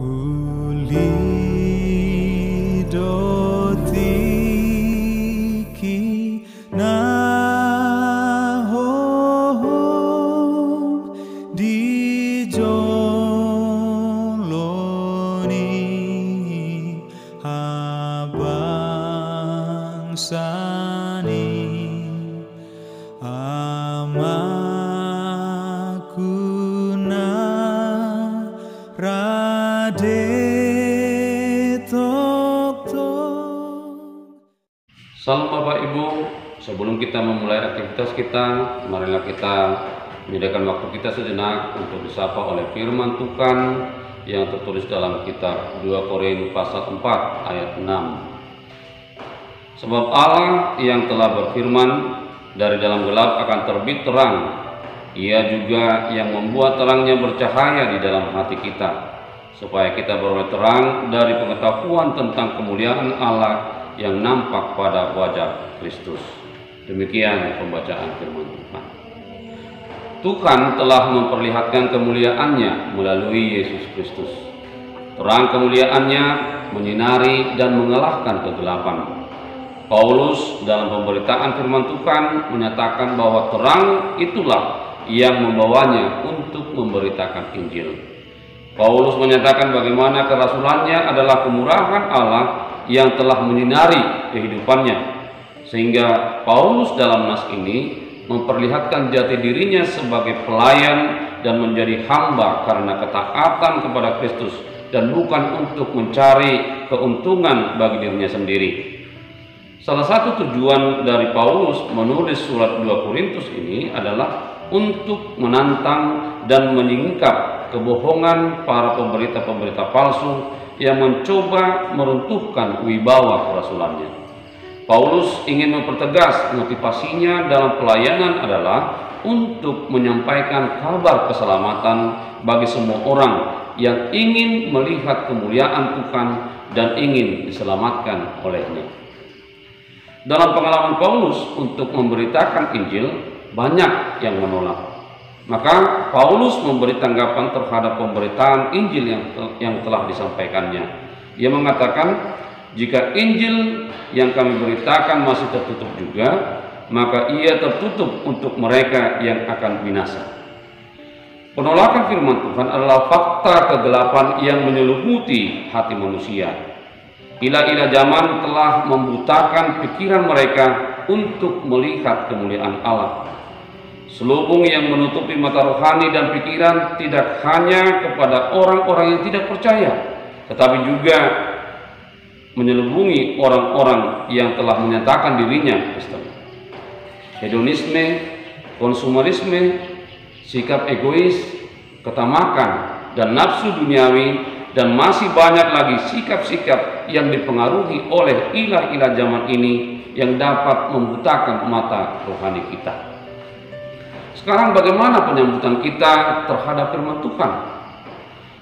Uli dotiki nahom di joloni abang sani amakuna Salam Bapak Ibu, sebelum kita memulai aktivitas kita, marilah kita menyediakan waktu kita sejenak untuk disapa oleh firman Tuhan yang tertulis dalam kitab 2 Korintus pasal 4 ayat 6. Sebab Allah yang telah berfirman, dari dalam gelap akan terbit terang, Ia juga yang membuat terangnya bercahaya di dalam hati kita, supaya kita beroleh terang dari pengetahuan tentang kemuliaan Allah yang nampak pada wajah Kristus. Demikian pembacaan firman Tuhan. Tuhan telah memperlihatkan kemuliaannya melalui Yesus Kristus. Terang kemuliaannya menyinari dan mengalahkan kegelapan. Paulus dalam pemberitaan firman Tuhan menyatakan bahwa terang itulah yang membawanya untuk memberitakan Injil. Paulus menyatakan bagaimana kerasulannya adalah kemurahan Allah yang telah menyinari kehidupannya, sehingga Paulus dalam nas ini memperlihatkan jati dirinya sebagai pelayan dan menjadi hamba karena ketaatan kepada Kristus dan bukan untuk mencari keuntungan bagi dirinya sendiri. Salah satu tujuan dari Paulus menulis surat 2 Korintus ini adalah untuk menantang dan menyingkap kebohongan para pemberita-pemberita palsu yang mencoba meruntuhkan wibawa kerasulannya. Paulus ingin mempertegas motivasinya dalam pelayanan adalah untuk menyampaikan kabar keselamatan bagi semua orang yang ingin melihat kemuliaan Tuhan dan ingin diselamatkan olehnya. Dalam pengalaman Paulus untuk memberitakan Injil, banyak yang menolak. Maka Paulus memberi tanggapan terhadap pemberitaan Injil yang telah disampaikannya. Ia mengatakan, jika Injil yang kami beritakan masih tertutup juga, maka ia tertutup untuk mereka yang akan binasa. Penolakan firman Tuhan adalah fakta kegelapan yang menyelimuti hati manusia. Ilah-ilah zaman telah membutakan pikiran mereka untuk melihat kemuliaan Allah. Selubung yang menutupi mata rohani dan pikiran tidak hanya kepada orang-orang yang tidak percaya, tetapi juga menyelubungi orang-orang yang telah menyatakan dirinya Kristen. Hedonisme, konsumerisme, sikap egois, ketamakan, dan nafsu duniawi, dan masih banyak lagi sikap-sikap yang dipengaruhi oleh ilah-ilah zaman ini yang dapat membutakan mata rohani kita. Sekarang bagaimana penyambutan kita terhadap firman Tuhan?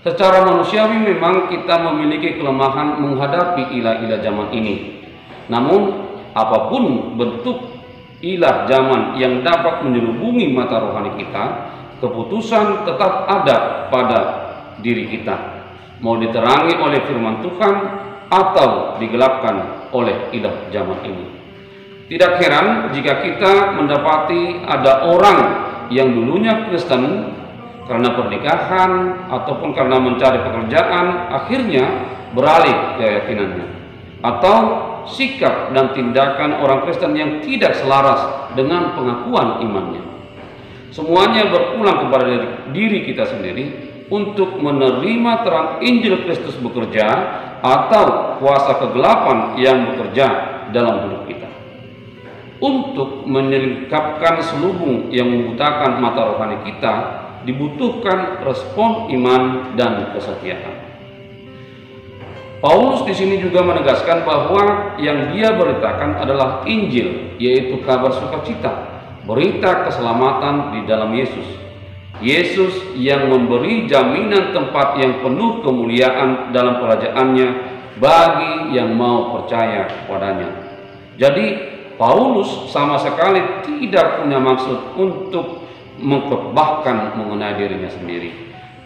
Secara manusiawi memang kita memiliki kelemahan menghadapi ilah-ilah zaman ini. Namun apapun bentuk ilah zaman yang dapat menyelubungi mata rohani kita, keputusan tetap ada pada diri kita. Mau diterangi oleh firman Tuhan atau digelapkan oleh ilah zaman ini. Tidak heran jika kita mendapati ada orang yang dulunya Kristen karena pernikahan ataupun karena mencari pekerjaan akhirnya beralih keyakinannya, atau sikap dan tindakan orang Kristen yang tidak selaras dengan pengakuan imannya. Semuanya berpulang kepada diri kita sendiri untuk menerima terang Injil Kristus bekerja atau kuasa kegelapan yang bekerja dalam hidup kita. Untuk menyingkapkan selubung yang membutakan mata rohani kita, dibutuhkan respon iman dan kesetiaan. Paulus di sini juga menegaskan bahwa yang dia beritakan adalah Injil, yaitu kabar sukacita, berita keselamatan di dalam Yesus. Yesus yang memberi jaminan tempat yang penuh kemuliaan dalam kerajaannya bagi yang mau percaya kepadanya. Jadi Paulus sama sekali tidak punya maksud untuk mengkhotbahkan mengenai dirinya sendiri.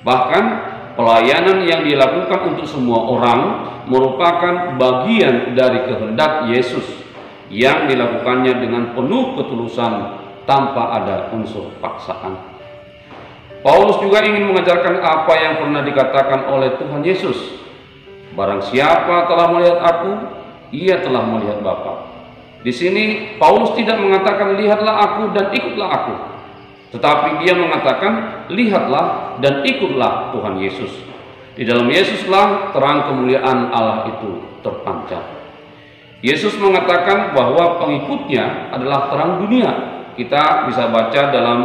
Bahkan pelayanan yang dilakukan untuk semua orang merupakan bagian dari kehendak Yesus yang dilakukannya dengan penuh ketulusan tanpa ada unsur paksaan. Paulus juga ingin mengajarkan apa yang pernah dikatakan oleh Tuhan Yesus. Barang siapa telah melihat aku, ia telah melihat Bapa. Di sini Paulus tidak mengatakan lihatlah aku dan ikutlah aku, tetapi dia mengatakan lihatlah dan ikutlah Tuhan Yesus. Di dalam Yesuslah terang kemuliaan Allah itu terpancar. Yesus mengatakan bahwa pengikutnya adalah terang dunia. Kita bisa baca dalam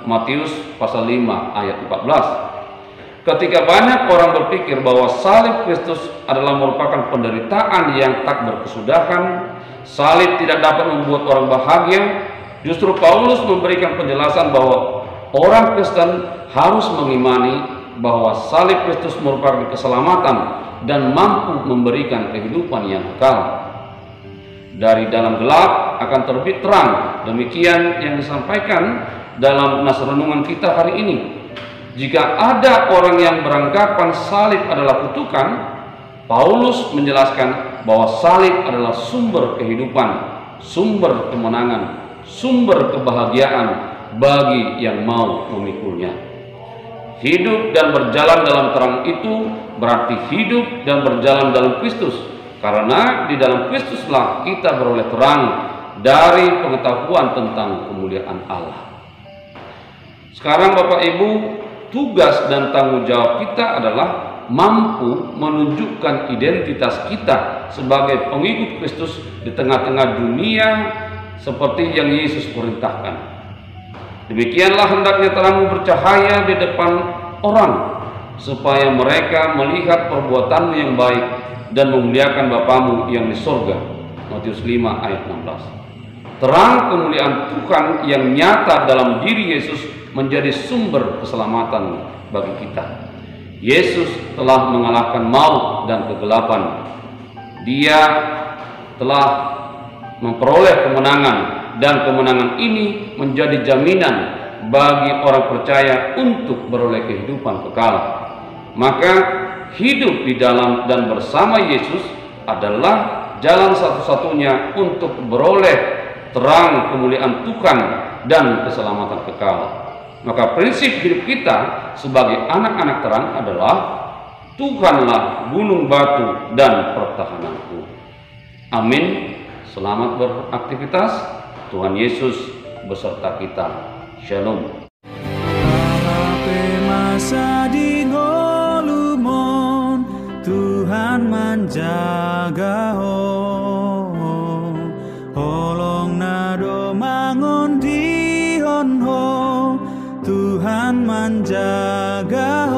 Matius pasal 5 ayat 14. Ketika banyak orang berpikir bahwa salib Kristus adalah merupakan penderitaan yang tak berkesudahan, salib tidak dapat membuat orang bahagia, justru Paulus memberikan penjelasan bahwa orang Kristen harus mengimani bahwa salib Kristus merupakan keselamatan dan mampu memberikan kehidupan yang kekal. Dari dalam gelap akan terbit terang. Demikian yang disampaikan dalam nas renungan kita hari ini. Jika ada orang yang beranggapan salib adalah kutukan, Paulus menjelaskan bahwa salib adalah sumber kehidupan, sumber kemenangan, sumber kebahagiaan bagi yang mau memikulnya. Hidup dan berjalan dalam terang itu berarti hidup dan berjalan dalam Kristus, karena di dalam Kristuslah kita beroleh terang dari pengetahuan tentang kemuliaan Allah. Sekarang Bapak Ibu, tugas dan tanggung jawab kita adalah mampu menunjukkan identitas kita sebagai pengikut Kristus di tengah-tengah dunia seperti yang Yesus perintahkan. Demikianlah hendaknya terangmu bercahaya di depan orang, supaya mereka melihat perbuatanmu yang baik dan memuliakan Bapamu yang di sorga. Matius 5 ayat 16. Terang kemuliaan Tuhan yang nyata dalam diri Yesus menjadi sumber keselamatan bagi kita. Yesus telah mengalahkan maut dan kegelapan. Dia telah memperoleh kemenangan, dan kemenangan ini menjadi jaminan bagi orang percaya untuk beroleh kehidupan kekal. Maka hidup di dalam dan bersama Yesus adalah jalan satu-satunya untuk beroleh terang kemuliaan Tuhan dan keselamatan kekal. Maka prinsip hidup kita sebagai anak-anak terang adalah Tuhanlah gunung batu dan pertahananku. Amin. Selamat beraktivitas. Tuhan Yesus beserta kita. Shalom. Masa di ngolumon Tuhan menjaga holong nado mangon di honho Tuhan menjaga